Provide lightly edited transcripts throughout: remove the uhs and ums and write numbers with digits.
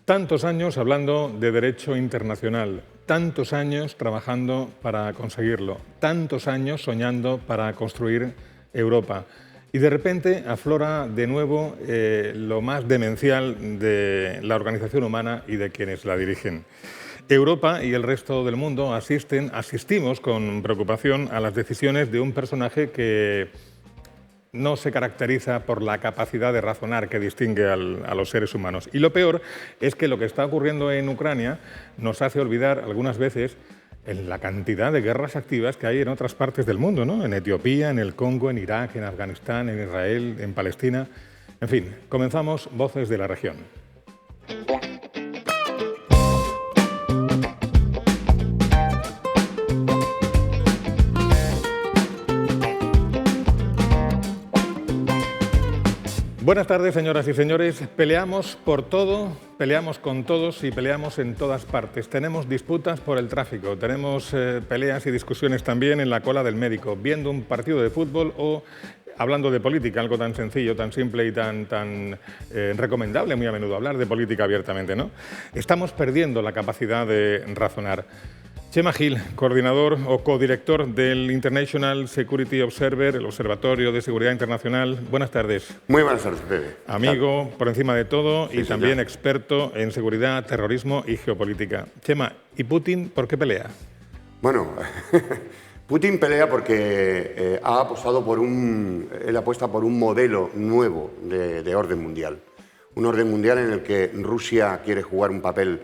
Tantos años hablando de derecho internacional, tantos años trabajando para conseguirlo, tantos años soñando para construir Europa. Y de repente aflora de nuevo lo más demencial de la organización humana y de quienes la dirigen. Europa y el resto del mundo asistimos con preocupación a las decisiones de un personaje que no se caracteriza por la capacidad de razonar que distingue a los seres humanos. Y lo peor es que lo que está ocurriendo en Ucrania nos hace olvidar algunas veces en la cantidad de guerras activas que hay en otras partes del mundo, ¿no? En Etiopía, en el Congo, en Irak, en Afganistán, en Israel, en Palestina. En fin, comenzamos Voces de la Región. Buenas tardes, señoras y señores. Peleamos por todo, peleamos con todos y peleamos en todas partes. Tenemos disputas por el tráfico, tenemos peleas y discusiones también en la cola del médico, viendo un partido de fútbol o hablando de política, algo tan sencillo, tan simple y tan recomendable muy a menudo, hablar de política abiertamente, ¿no? Estamos perdiendo la capacidad de razonar. Chema Gil, coordinador o codirector del International Security Observer, el Observatorio de Seguridad Internacional. Buenas tardes. Muy buenas tardes, Pepe. Amigo, por encima de todo, Sí, y también experto en seguridad, terrorismo y geopolítica. Chema, ¿y Putin por qué pelea? Bueno, Putin pelea porque ha apostado por él apuesta por un modelo nuevo de orden mundial. Un orden mundial en el que Rusia quiere jugar un papel,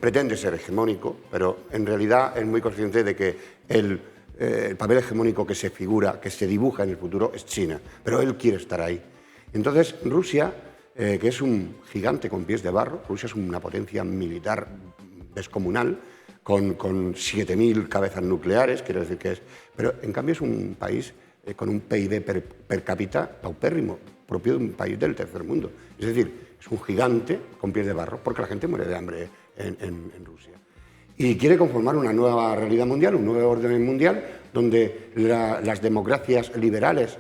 pretende ser hegemónico, pero en realidad es muy consciente de que el papel hegemónico que se figura, que se dibuja en el futuro es China, pero él quiere estar ahí. Entonces Rusia, que es un gigante con pies de barro, Rusia es una potencia militar descomunal, con 7.000 cabezas nucleares, quiero decir que es... Pero en cambio es un país con un PIB per cápita paupérrimo, propio de un país del tercer mundo. Es decir, es un gigante con pies de barro, porque la gente muere de hambre en Rusia. Y quiere conformar una nueva realidad mundial, un nuevo orden mundial, donde las democracias liberales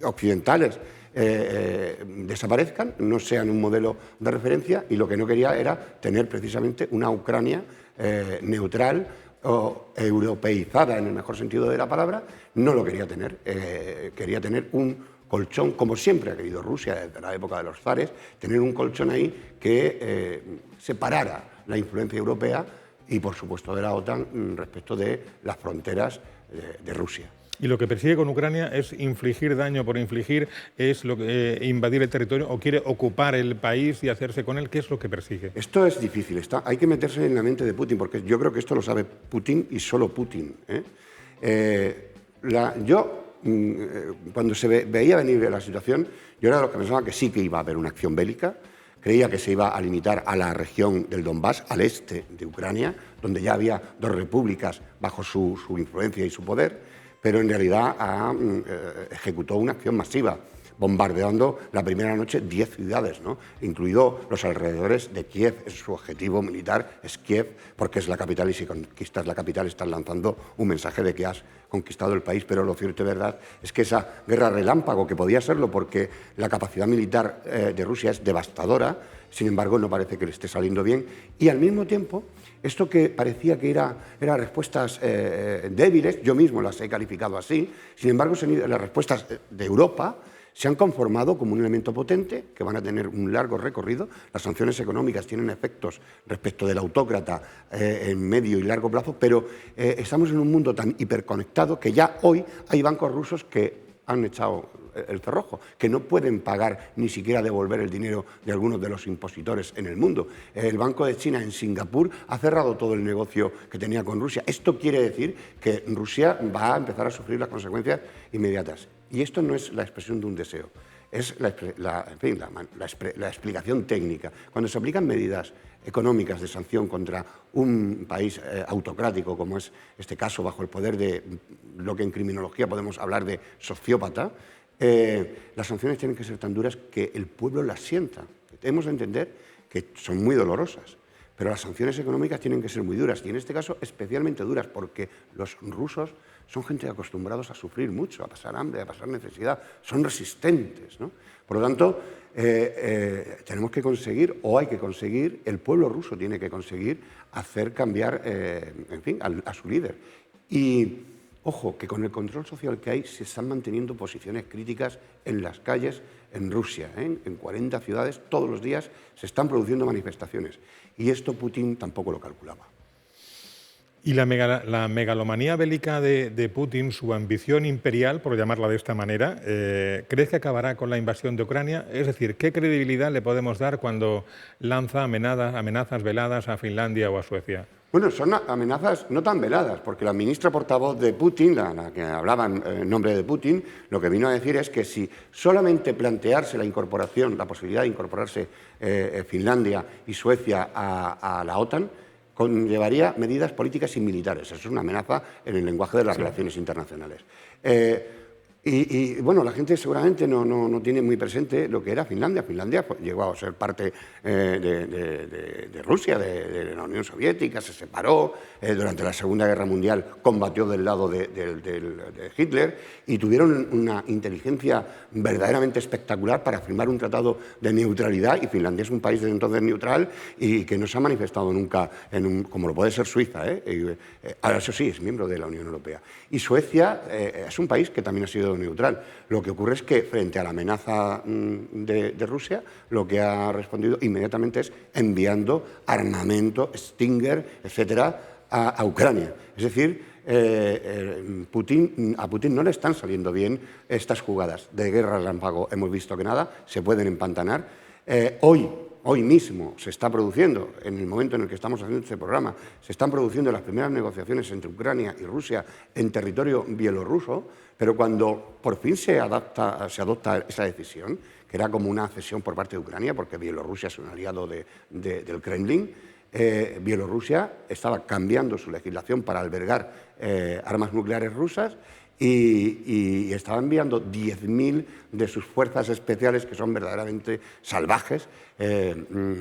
occidentales desaparezcan, no sean un modelo de referencia, y lo que no quería era tener precisamente una Ucrania neutral o europeizada en el mejor sentido de la palabra. No lo quería tener, quería tener un colchón, como siempre ha querido Rusia desde la época de los zares, tener un colchón ahí que separara la influencia europea y, por supuesto, de la OTAN respecto de las fronteras de Rusia. Y lo que persigue con Ucrania es infligir daño por infligir, es invadir el territorio o quiere ocupar el país y hacerse con él. ¿Qué es lo que persigue? Esto es difícil, hay que meterse en la mente de Putin, porque yo creo que esto lo sabe Putin y solo Putin. Cuando se veía venir la situación, yo era de los que pensaba que sí que iba a haber una acción bélica. Creía que se iba a limitar a la región del Donbass, al este de Ucrania, donde ya había dos repúblicas bajo su influencia y su poder, pero en realidad ejecutó una acción masiva, bombardeando la primera noche 10 ciudades, ¿no? Incluido los alrededores de Kiev. Su objetivo militar es Kiev, porque es la capital, y si conquistas la capital estás lanzando un mensaje de que has conquistado el país. Pero lo cierto y verdad es que esa guerra relámpago, que podía serlo porque la capacidad militar de Rusia es devastadora, sin embargo no parece que le esté saliendo bien, y al mismo tiempo esto que parecía que eran respuestas débiles, yo mismo las he calificado así, sin embargo las respuestas de Europa se han conformado como un elemento potente que van a tener un largo recorrido. Las sanciones económicas tienen efectos respecto del autócrata en medio y largo plazo, pero estamos en un mundo tan hiperconectado que ya hoy hay bancos rusos que han echado el cerrojo, que no pueden pagar ni siquiera devolver el dinero de algunos de los impositores en el mundo. El Banco de China en Singapur ha cerrado todo el negocio que tenía con Rusia. Esto quiere decir que Rusia va a empezar a sufrir las consecuencias inmediatas. Y esto no es la expresión de un deseo, es la explicación técnica. Cuando se aplican medidas económicas de sanción contra un país autocrático, como es este caso, bajo el poder de lo que en criminología podemos hablar de sociópata, las sanciones tienen que ser tan duras que el pueblo las sienta. Debemos entender que son muy dolorosas, pero las sanciones económicas tienen que ser muy duras, y en este caso especialmente duras, porque los rusos son gente acostumbrados a sufrir mucho, a pasar hambre, a pasar necesidad, son resistentes, ¿no? Por lo tanto, tenemos que conseguir, o hay que conseguir, el pueblo ruso tiene que conseguir hacer cambiar, en fin, a su líder. Y, ojo, que con el control social que hay se están manteniendo posiciones críticas en las calles en Rusia, ¿eh? En 40 ciudades todos los días se están produciendo manifestaciones. Y esto Putin tampoco lo calculaba. Y la megalomanía bélica de Putin, su ambición imperial, por llamarla de esta manera, ¿crees que acabará con la invasión de Ucrania? Es decir, ¿qué credibilidad le podemos dar cuando lanza amenazas veladas a Finlandia o a Suecia? Bueno, son amenazas no tan veladas, porque la ministra portavoz de Putin, la que hablaba en nombre de Putin, lo que vino a decir es que si solamente plantearse la incorporación, la posibilidad de incorporarse Finlandia y Suecia a la OTAN, conllevaría medidas políticas y militares. Eso es una amenaza en el lenguaje de las relaciones internacionales. Bueno, la gente seguramente no tiene muy presente lo que era Finlandia. Finlandia llegó a ser parte de Rusia, de la Unión Soviética, se separó, durante la Segunda Guerra Mundial combatió del lado de Hitler y tuvieron una inteligencia verdaderamente espectacular para firmar un tratado de neutralidad, y Finlandia es un país desde entonces neutral y que no se ha manifestado nunca como lo puede ser Suiza. Ahora, eso sí, es miembro de la Unión Europea. Y Suecia es un país que también ha sido neutral. Lo que ocurre es que frente a la amenaza de Rusia, lo que ha respondido inmediatamente es enviando armamento, Stinger, etcétera, a Ucrania. Es decir, a Putin no le están saliendo bien estas jugadas de guerra relámpago. Hemos visto que nada, se pueden empantanar. Hoy mismo se está produciendo, en el momento en el que estamos haciendo este programa, se están produciendo las primeras negociaciones entre Ucrania y Rusia en territorio bielorruso, pero cuando por fin se adopta esa decisión, que era como una cesión por parte de Ucrania, porque Bielorrusia es un aliado del Kremlin, Bielorrusia estaba cambiando su legislación para albergar armas nucleares rusas y estaba enviando 10.000 de sus fuerzas especiales, que son verdaderamente salvajes,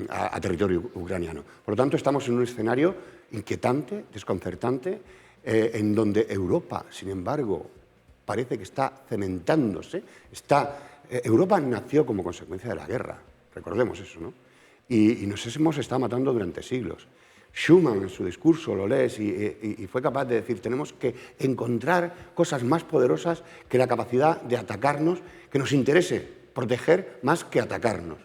a territorio ucraniano. Por lo tanto, estamos en un escenario inquietante, desconcertante, en donde Europa, sin embargo, parece que está cementándose. Europa nació como consecuencia de la guerra, recordemos eso, ¿no? Y nos hemos estado matando durante siglos. Schuman, en su discurso, lo lees y fue capaz de decir: tenemos que encontrar cosas más poderosas que la capacidad de atacarnos, que nos interese proteger más que atacarnos.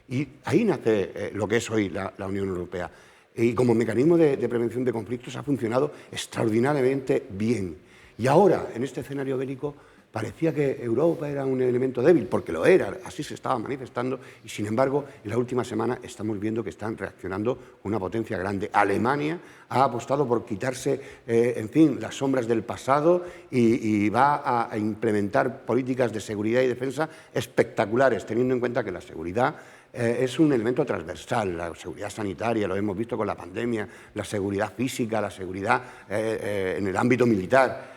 Y ahí nace lo que es hoy la Unión Europea. Y como mecanismo de prevención de conflictos ha funcionado extraordinariamente bien. Y ahora, en este escenario bélico, parecía que Europa era un elemento débil, porque lo era, así se estaba manifestando, y sin embargo, en la última semana estamos viendo que están reaccionando con una potencia grande. Alemania ha apostado por quitarse, en fin, las sombras del pasado y va a implementar políticas de seguridad y defensa espectaculares, teniendo en cuenta que la seguridad es un elemento transversal. La seguridad sanitaria, lo hemos visto con la pandemia, la seguridad física, la seguridad en el ámbito militar.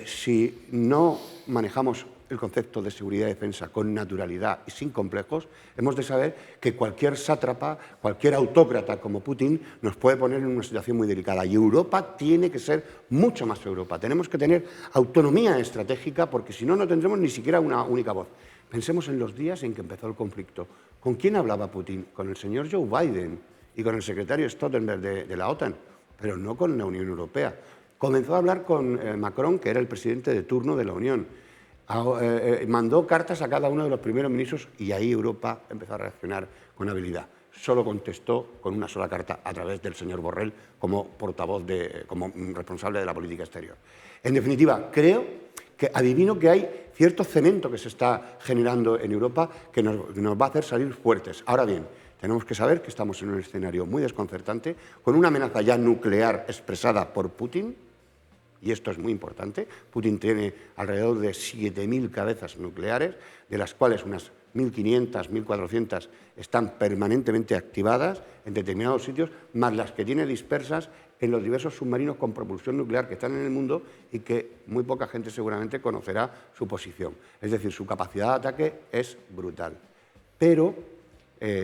Si no manejamos el concepto de seguridad y defensa con naturalidad y sin complejos, hemos de saber que cualquier sátrapa, cualquier autócrata como Putin nos puede poner en una situación muy delicada. Y Europa tiene que ser mucho más Europa. Tenemos que tener autonomía estratégica, porque si no, no tendremos ni siquiera una única voz. Pensemos en los días en que empezó el conflicto. ¿Con quién hablaba Putin? Con el señor Joe Biden y con el secretario Stoltenberg de la OTAN, pero no con la Unión Europea. Comenzó a hablar con Macron, que era el presidente de turno de la Unión. Mandó cartas a cada uno de los primeros ministros y ahí Europa empezó a reaccionar con habilidad. Solo contestó con una sola carta a través del señor Borrell como portavoz, como responsable de la política exterior. En definitiva, creo que adivino que hay cierto cemento que se está generando en Europa que nos va a hacer salir fuertes. Ahora bien, tenemos que saber que estamos en un escenario muy desconcertante, con una amenaza ya nuclear expresada por Putin, y esto es muy importante. Putin tiene alrededor de 7.000 cabezas nucleares, de las cuales unas 1.500, 1.400 están permanentemente activadas en determinados sitios, más las que tiene dispersas en los diversos submarinos con propulsión nuclear que están en el mundo y que muy poca gente seguramente conocerá su posición. Es decir, su capacidad de ataque es brutal. Pero,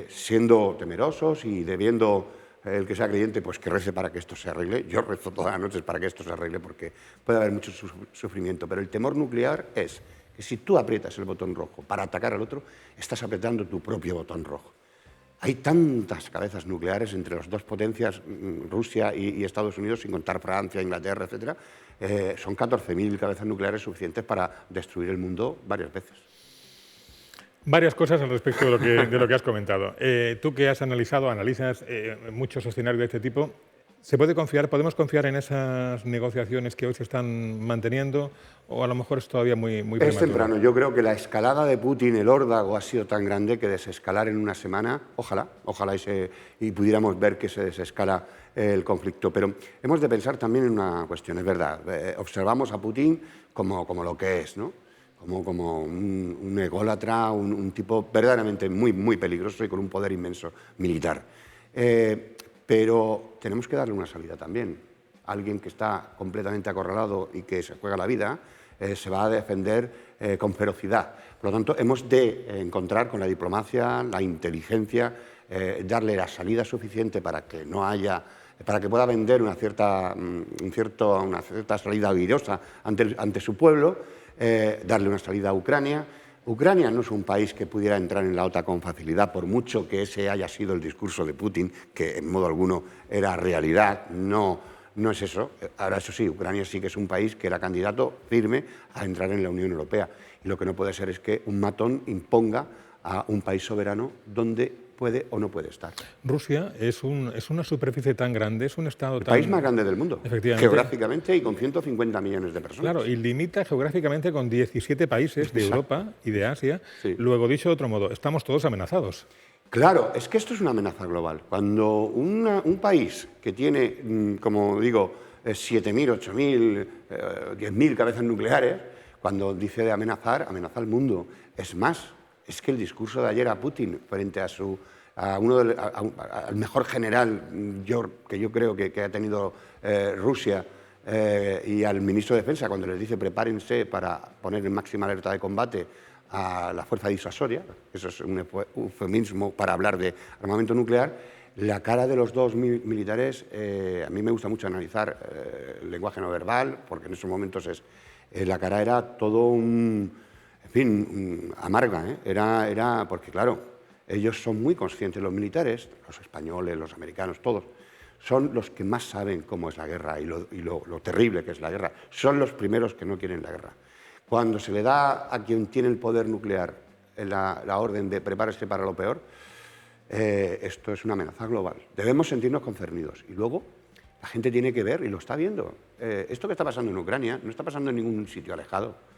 siendo temerosos y debiendo el que sea creyente, pues que rece para que esto se arregle. Yo rezo todas las noches para que esto se arregle porque puede haber mucho sufrimiento. Pero el temor nuclear es que si tú aprietas el botón rojo para atacar al otro, estás apretando tu propio botón rojo. Hay tantas cabezas nucleares entre las dos potencias, Rusia y Estados Unidos, sin contar Francia, Inglaterra, etc. Son 14.000 cabezas nucleares suficientes para destruir el mundo varias veces. Varias cosas al respecto de lo que has comentado. Tú que analizas muchos escenarios de este tipo, ¿se puede confiar, podemos confiar en esas negociaciones que hoy se están manteniendo o a lo mejor es todavía muy prematuro? Es temprano. Yo creo que la escalada de Putin, el órdago, ha sido tan grande que desescalar en una semana, ojalá y pudiéramos ver que se desescala el conflicto. Pero hemos de pensar también en una cuestión, es verdad. Observamos a Putin como lo que es, ¿no? Como un ególatra, un tipo verdaderamente muy peligroso y con un poder inmenso militar. Pero tenemos que darle una salida también. Alguien que está completamente acorralado y que se juega la vida se va a defender con ferocidad. Por lo tanto, hemos de encontrar con la diplomacia, la inteligencia, darle la salida suficiente para que no haya, para que pueda vender una cierta salida airosa ante su pueblo. Darle una salida a Ucrania. Ucrania no es un país que pudiera entrar en la OTAN con facilidad, por mucho que ese haya sido el discurso de Putin, que en modo alguno era realidad, no es eso. Ahora, eso sí, Ucrania sí que es un país que era candidato firme a entrar en la Unión Europea. Y lo que no puede ser es que un matón imponga a un país soberano donde puede o no puede estar. Rusia es una superficie tan grande, es un estado el país más grande del mundo, geográficamente y con 150 millones de personas. Claro, y limita geográficamente con 17 países de Europa y de Asia. Sí. Luego, dicho de otro modo, estamos todos amenazados. Claro, es que esto es una amenaza global. Cuando un país que tiene, como digo, 7.000, 8.000, 10.000 cabezas nucleares, cuando dice de amenazar, amenaza al mundo. Es más, es que el discurso de ayer a Putin frente al mejor general que yo creo que ha tenido Rusia y al ministro de Defensa, cuando les dice prepárense para poner en máxima alerta de combate a la fuerza disuasoria, eso es un eufemismo para hablar de armamento nuclear, la cara de los dos militares, a mí me gusta mucho analizar el lenguaje no verbal, porque en esos momentos la cara era todo amarga, ¿eh? Era porque, claro, ellos son muy conscientes, los militares, los españoles, los americanos, todos, son los que más saben cómo es la guerra y lo terrible que es la guerra. Son los primeros que no quieren la guerra. Cuando se le da a quien tiene el poder nuclear la orden de prepárese para lo peor, esto es una amenaza global. Debemos sentirnos concernidos. Y luego la gente tiene que ver, y lo está viendo. Esto que está pasando en Ucrania no está pasando en ningún sitio alejado.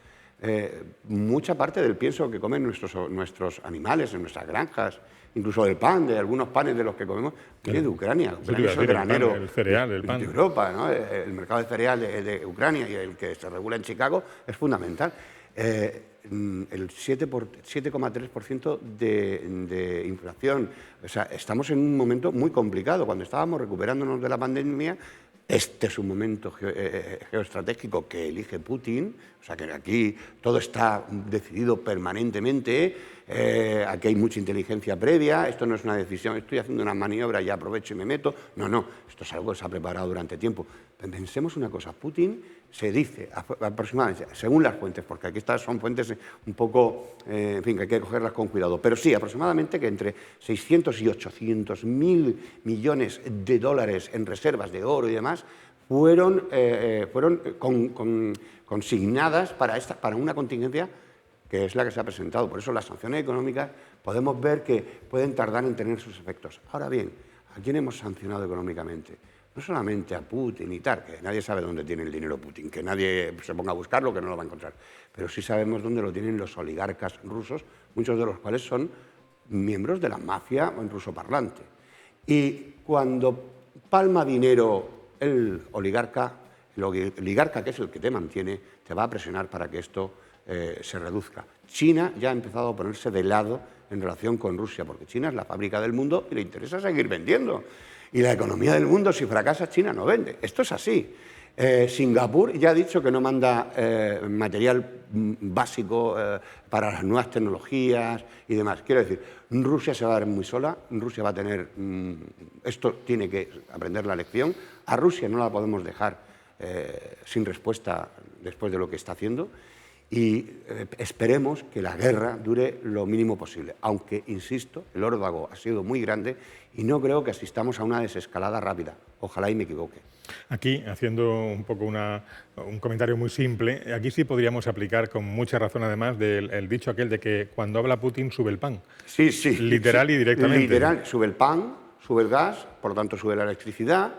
Mucha parte del pienso que comen nuestros animales en nuestras granjas, incluso del pan, de algunos panes de los que comemos, viene de Ucrania. Ucrania es el granero, el cereal, el pan de Europa, ¿no? El mercado de cereal de Ucrania y el que se regula en Chicago es fundamental. El 7,3% de inflación. O sea, estamos en un momento muy complicado. Cuando estábamos recuperándonos de la pandemia, este es un momento geoestratégico que elige Putin, o sea que aquí todo está decidido permanentemente, aquí hay mucha inteligencia previa, esto no es una decisión, estoy haciendo una maniobra y aprovecho y me meto, no, esto es algo que se ha preparado durante tiempo. Pensemos una cosa, Putin se dice aproximadamente, según las fuentes, porque aquí son fuentes un poco, en fin, que hay que cogerlas con cuidado, pero sí, aproximadamente que entre 600 y 800 mil millones de dólares en reservas de oro y demás fueron consignadas para una contingencia que es la que se ha presentado. Por eso las sanciones económicas podemos ver que pueden tardar en tener sus efectos. Ahora bien, ¿a quién hemos sancionado económicamente? No solamente a Putin y tal, que nadie sabe dónde tiene el dinero Putin, que nadie se ponga a buscarlo, que no lo va a encontrar. Pero sí sabemos dónde lo tienen los oligarcas rusos, muchos de los cuales son miembros de la mafia rusoparlante. Y cuando palma dinero el oligarca, que es el que te mantiene, te va a presionar para que esto se reduzca. China ya ha empezado a ponerse de lado en relación con Rusia, porque China es la fábrica del mundo y le interesa seguir vendiendo. Y la economía del mundo, si fracasa, China no vende. Esto es así. Singapur ya ha dicho que no manda material básico para las nuevas tecnologías y demás. Quiero decir, Rusia se va a ver muy sola, Rusia va a tener... esto tiene que aprender la lección. A Rusia no la podemos dejar sin respuesta después de lo que está haciendo y esperemos que la guerra dure lo mínimo posible. Aunque, insisto, el órdago ha sido muy grande y no creo que asistamos a una desescalada rápida. Ojalá y me equivoque. Aquí, haciendo un poco un comentario muy simple, aquí sí podríamos aplicar con mucha razón, además, el dicho aquel de que cuando habla Putin sube el pan. Sí, sí. Literal y directamente. Literal, sube el pan, sube el gas, por lo tanto sube la electricidad.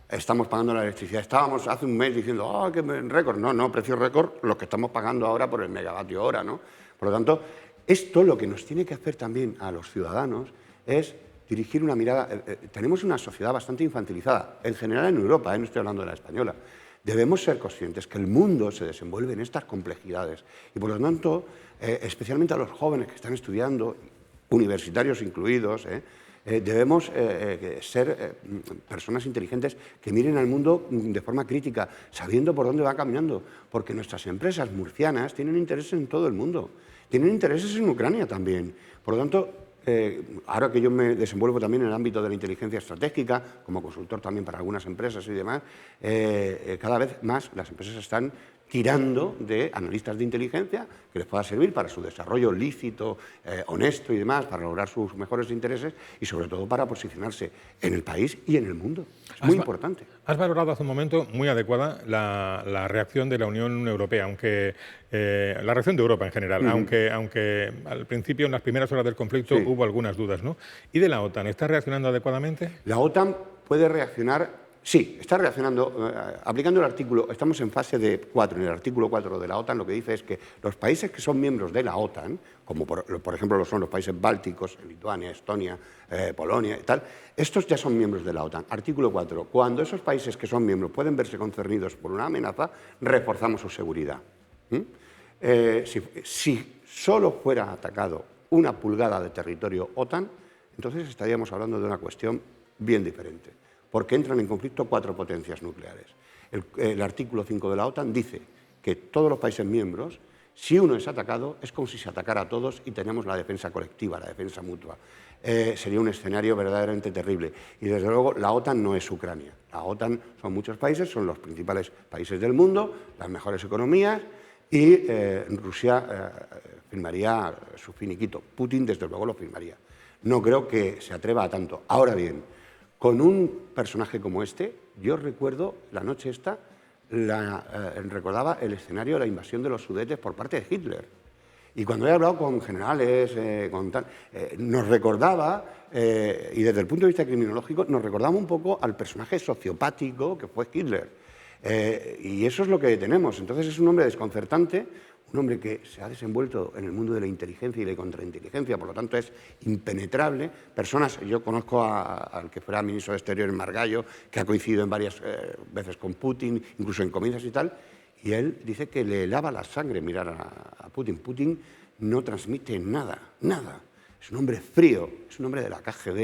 Estamos pagando la electricidad. Estábamos hace un mes diciendo, ¡oh, qué récord! No, precios récord los que estamos pagando ahora por el megavatio hora, ¿no? Por lo tanto, esto lo que nos tiene que hacer también a los ciudadanos es dirigir una mirada. Tenemos una sociedad bastante infantilizada, en general en Europa, no estoy hablando de la española. Debemos ser conscientes que el mundo se desenvuelve en estas complejidades y, por lo tanto, especialmente a los jóvenes que están estudiando, universitarios incluidos, debemos ser personas inteligentes que miren al mundo de forma crítica, sabiendo por dónde va caminando, porque nuestras empresas murcianas tienen intereses en todo el mundo, tienen intereses en Ucrania también. Por lo tanto, ahora que yo me desenvuelvo también en el ámbito de la inteligencia estratégica, como consultor también para algunas empresas y demás, cada vez más las empresas están tirando de analistas de inteligencia que les pueda servir para su desarrollo lícito, honesto y demás, para lograr sus mejores intereses y sobre todo para posicionarse en el país y en el mundo. Es muy importante. Has valorado hace un momento, muy adecuada, la reacción de la Unión Europea, aunque la reacción de Europa en general, aunque al principio, en las primeras horas del conflicto, hubo algunas dudas, ¿no? ¿Y de la OTAN? ¿Está reaccionando adecuadamente? La OTAN puede reaccionar. Sí, está reaccionando, aplicando el artículo, estamos en fase de 4, en el artículo 4 de la OTAN lo que dice es que los países que son miembros de la OTAN, como por ejemplo lo son los países bálticos, Lituania, Estonia, Polonia y tal, estos ya son miembros de la OTAN. Artículo 4, cuando esos países que son miembros pueden verse concernidos por una amenaza, reforzamos su seguridad. Si solo fuera atacado una pulgada de territorio OTAN, entonces estaríamos hablando de una cuestión bien diferente, porque entran en conflicto 4 potencias nucleares. El artículo 5 de la OTAN dice que todos los países miembros, si uno es atacado, es como si se atacara a todos y tenemos la defensa colectiva, la defensa mutua. Sería un escenario verdaderamente terrible. Y desde luego la OTAN no es Ucrania. La OTAN son muchos países, son los principales países del mundo, las mejores economías, y Rusia firmaría su finiquito. Putin, desde luego, lo firmaría. No creo que se atreva a tanto. Ahora bien, con un personaje como este, yo recuerdo la noche esta, recordaba el escenario de la invasión de los Sudetes por parte de Hitler. Y cuando he hablado con generales, nos recordaba, y desde el punto de vista criminológico, nos recordaba un poco al personaje sociopático que fue Hitler. Y eso es lo que tenemos. Entonces es un hombre desconcertante, un hombre que se ha desenvuelto en el mundo de la inteligencia y la contrainteligencia, por lo tanto es impenetrable. Personas, yo conozco al que fuera ministro de Exteriores, Margallo, que ha coincidido en varias veces con Putin, incluso en comidas y tal, y él dice que le lava la sangre mirar a Putin. Putin no transmite nada, nada. Es un hombre frío, es un hombre de la KGB,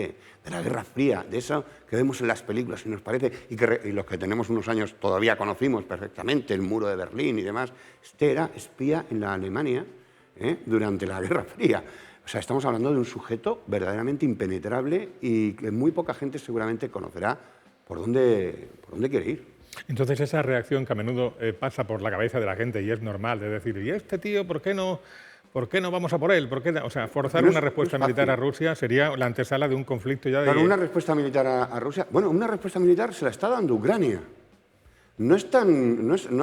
de la Guerra Fría, de eso que vemos en las películas y nos parece, y los que tenemos unos años todavía conocimos perfectamente, el muro de Berlín y demás. Este era espía en la Alemania durante la Guerra Fría. O sea, estamos hablando de un sujeto verdaderamente impenetrable y que muy poca gente seguramente conocerá por dónde quiere ir. Entonces esa reacción que a menudo pasa por la cabeza de la gente y es normal, de decir, ¿y este tío por qué no vamos a por él? O sea, forzar una respuesta militar a Rusia sería la antesala de un conflicto ya de... Claro, una respuesta militar a Rusia... Bueno, una respuesta militar se la está dando Ucrania. No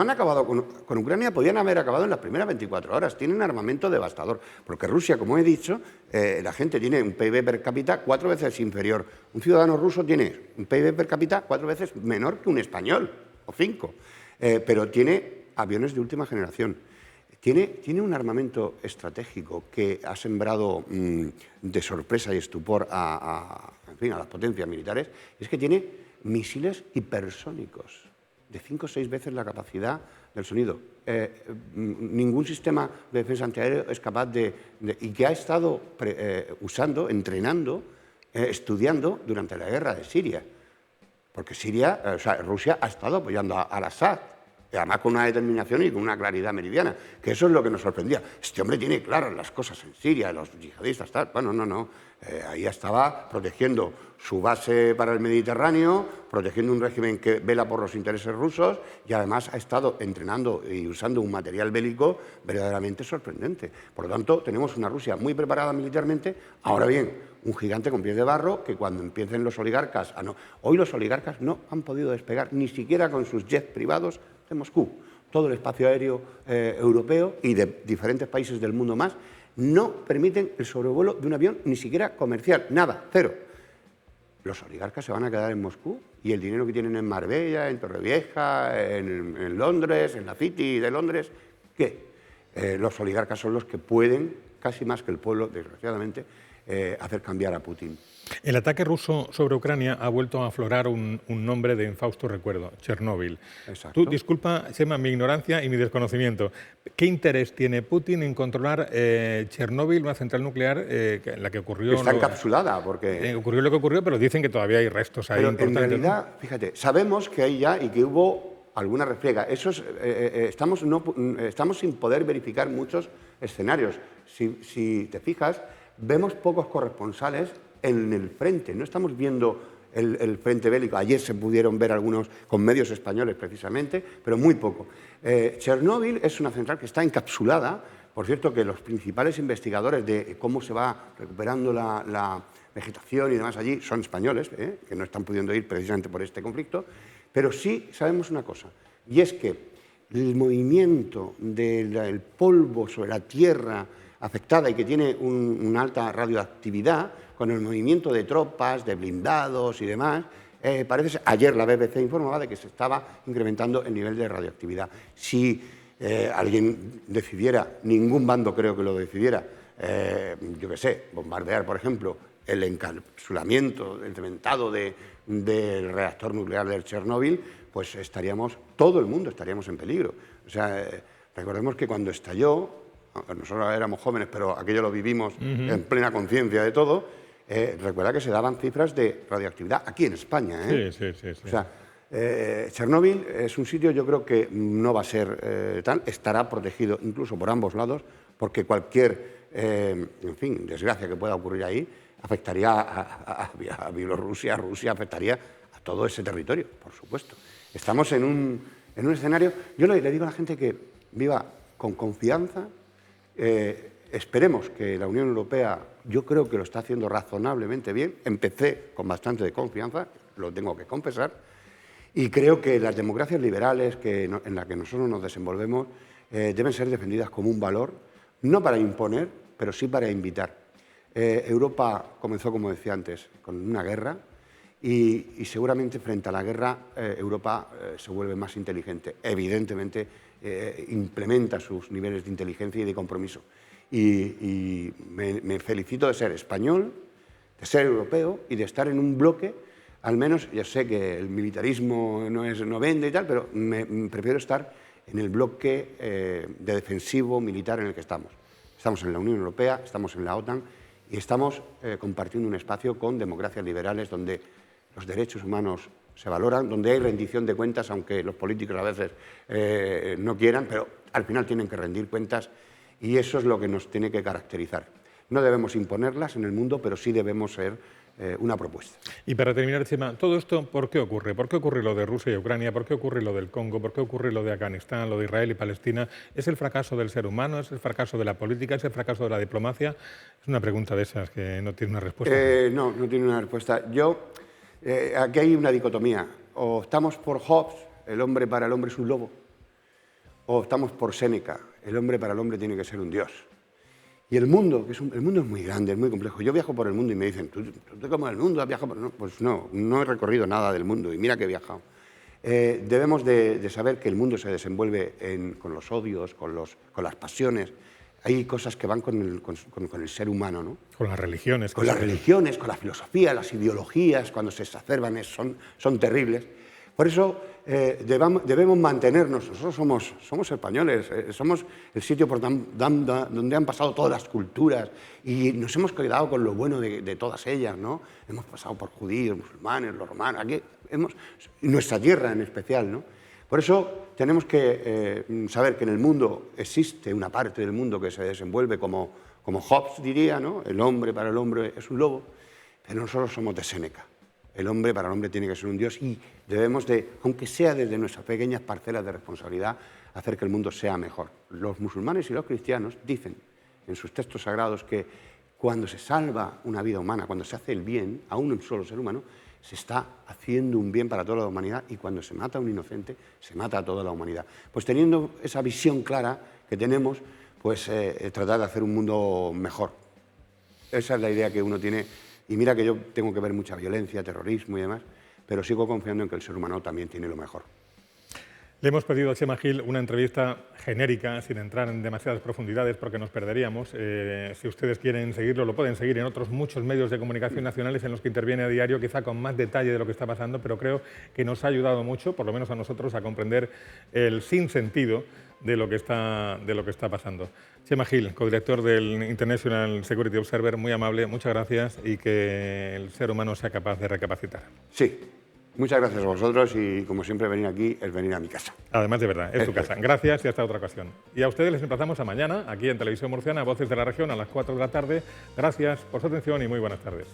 han acabado con Ucrania, podían haber acabado en las primeras 24 horas. Tienen armamento devastador. Porque Rusia, como he dicho, la gente tiene un PIB per cápita 4 veces inferior. Un ciudadano ruso tiene un PIB per cápita 4 veces menor que un español, o 5. Pero tiene aviones de última generación. Tiene un armamento estratégico que ha sembrado de sorpresa y estupor a las potencias militares. Es que tiene misiles hipersónicos de 5 o 6 veces la capacidad del sonido. Ningún sistema de defensa antiaéreo es capaz y que ha estado usando, entrenando, estudiando durante la guerra de Siria. Porque Rusia ha estado apoyando al Assad, y además con una determinación y con una claridad meridiana, que eso es lo que nos sorprendía. Este hombre tiene claras las cosas en Siria, los yihadistas, tal. Bueno, no. Ahí estaba protegiendo su base para el Mediterráneo, protegiendo un régimen que vela por los intereses rusos y además ha estado entrenando y usando un material bélico verdaderamente sorprendente. Por lo tanto, tenemos una Rusia muy preparada militarmente. Ahora bien, un gigante con pies de barro que cuando empiecen los oligarcas... Hoy los oligarcas no han podido despegar ni siquiera con sus jets privados de Moscú. Todo el espacio aéreo europeo y de diferentes países del mundo más no permiten el sobrevuelo de un avión ni siquiera comercial, nada, cero. Los oligarcas se van a quedar en Moscú y el dinero que tienen en Marbella, en Torrevieja, en Londres, en la City de Londres, ¿qué? Los oligarcas son los que pueden, casi más que el pueblo, desgraciadamente, hacer cambiar a Putin. El ataque ruso sobre Ucrania ha vuelto a aflorar un nombre de infausto recuerdo, Chernóbil. Exacto. Tú, disculpa, Chema, mi ignorancia y mi desconocimiento. ¿Qué interés tiene Putin en controlar Chernóbil, una central nuclear en la que ocurrió... Está encapsulada, porque... ocurrió lo que ocurrió, pero dicen que todavía hay restos ahí pero importantes. En realidad, ¿no? Fíjate, sabemos que hay ya y que hubo alguna refriega. Estamos sin poder verificar muchos escenarios. Si te fijas, vemos pocos corresponsales en el frente. No estamos viendo el frente bélico. Ayer se pudieron ver algunos con medios españoles precisamente, pero muy poco. Chernóbil es una central que está encapsulada. Por cierto, que los principales investigadores de cómo se va recuperando la vegetación y demás allí son españoles, que no están pudiendo ir precisamente por este conflicto. Pero sí sabemos una cosa, y es que el movimiento del polvo sobre la tierra afectada y que tiene una alta radioactividad, con el movimiento de tropas, de blindados y demás, parece ser, ayer la BBC informaba de que se estaba incrementando el nivel de radioactividad. Si alguien decidiera, ningún bando creo que lo decidiera, yo qué sé, bombardear, por ejemplo, el encapsulamiento, el cementado del reactor nuclear del Chernóbil, pues todo el mundo estaríamos en peligro. O sea, recordemos que cuando estalló, nosotros éramos jóvenes, pero aquello lo vivimos en plena conciencia de todo, recuerda que se daban cifras de radioactividad aquí en España. Sí. O sea, Chernóbil es un sitio, yo creo que no va a ser tal, estará protegido incluso por ambos lados, porque cualquier, en fin, desgracia que pueda ocurrir ahí, afectaría a Bielorrusia, a Rusia, afectaría a todo ese territorio, por supuesto. Estamos en un escenario... Yo le digo a la gente que viva con confianza. Esperemos que la Unión Europea, yo creo que lo está haciendo razonablemente bien. Empecé con bastante de confianza, lo tengo que confesar, y creo que las democracias liberales en las que nosotros nos desenvolvemos deben ser defendidas como un valor, no para imponer, pero sí para invitar. Europa comenzó, como decía antes, con una guerra y seguramente frente a la guerra Europa se vuelve más inteligente. Evidentemente implementa sus niveles de inteligencia y de compromiso. Y me felicito de ser español, de ser europeo y de estar en un bloque, al menos, ya sé que el militarismo no vende y tal, pero prefiero estar en el bloque de defensivo militar en el que estamos. Estamos en la Unión Europea, estamos en la OTAN y estamos compartiendo un espacio con democracias liberales donde los derechos humanos se valoran, donde hay rendición de cuentas, aunque los políticos a veces no quieran, pero al final tienen que rendir cuentas y eso es lo que nos tiene que caracterizar. No debemos imponerlas en el mundo, pero sí debemos ser una propuesta. Y para terminar, Chema, todo esto, ¿por qué ocurre? ¿Por qué ocurre lo de Rusia y Ucrania? ¿Por qué ocurre lo del Congo? ¿Por qué ocurre lo de Afganistán, lo de Israel y Palestina? ¿Es el fracaso del ser humano? ¿Es el fracaso de la política? ¿Es el fracaso de la diplomacia? Es una pregunta de esas que no tiene una respuesta. No tiene una respuesta. Aquí hay una dicotomía. O estamos por Hobbes, el hombre para el hombre es un lobo, o estamos por Séneca, el hombre para el hombre tiene que ser un dios. Y el mundo, el mundo es muy grande, es muy complejo. Yo viajo por el mundo y me dicen, ¿tú te comes el mundo? ¿Has viajado por...? No, pues no he recorrido nada del mundo y mira que he viajado. Debemos de saber que el mundo se desenvuelve con los odios, con las pasiones. Hay cosas que van con el ser humano, ¿no? Con las religiones. Con las religiones, con la filosofía, las ideologías, cuando se exacerban son terribles. Por eso debemos mantenernos. Nosotros somos españoles, somos el sitio por donde han pasado todas las culturas y nos hemos quedado con lo bueno de todas ellas, ¿no? Hemos pasado por judíos, musulmanes, los romanos. Aquí nuestra tierra en especial, ¿no? Por eso tenemos que saber que en el mundo existe una parte del mundo que se desenvuelve como Hobbes diría, ¿no? El hombre para el hombre es un lobo, pero nosotros somos de Séneca. El hombre para el hombre tiene que ser un Dios y debemos de, aunque sea desde nuestras pequeñas parcelas de responsabilidad, hacer que el mundo sea mejor. Los musulmanes y los cristianos dicen en sus textos sagrados que cuando se salva una vida humana, cuando se hace el bien a un solo ser humano, se está haciendo un bien para toda la humanidad y cuando se mata a un inocente, se mata a toda la humanidad. Pues teniendo esa visión clara que tenemos, pues tratar de hacer un mundo mejor. Esa es la idea que uno tiene. Y mira que yo tengo que ver mucha violencia, terrorismo y demás, pero sigo confiando en que el ser humano también tiene lo mejor. Le hemos pedido a Chema Gil una entrevista genérica, sin entrar en demasiadas profundidades, porque nos perderíamos. Si ustedes quieren seguirlo, lo pueden seguir en otros muchos medios de comunicación nacionales en los que interviene a diario, quizá con más detalle de lo que está pasando, pero creo que nos ha ayudado mucho, por lo menos a nosotros, a comprender el sinsentido de lo que está pasando. Chema Gil, codirector del International Security Observer, muy amable, muchas gracias y que el ser humano sea capaz de recapacitar. Sí. Muchas gracias a vosotros y, como siempre, venir aquí es venir a mi casa. Además, de verdad, es tu casa. Gracias y hasta otra ocasión. Y a ustedes les emplazamos a mañana, aquí en Televisión Murciana, Voces de la Región, a las 4 de la tarde. Gracias por su atención y muy buenas tardes.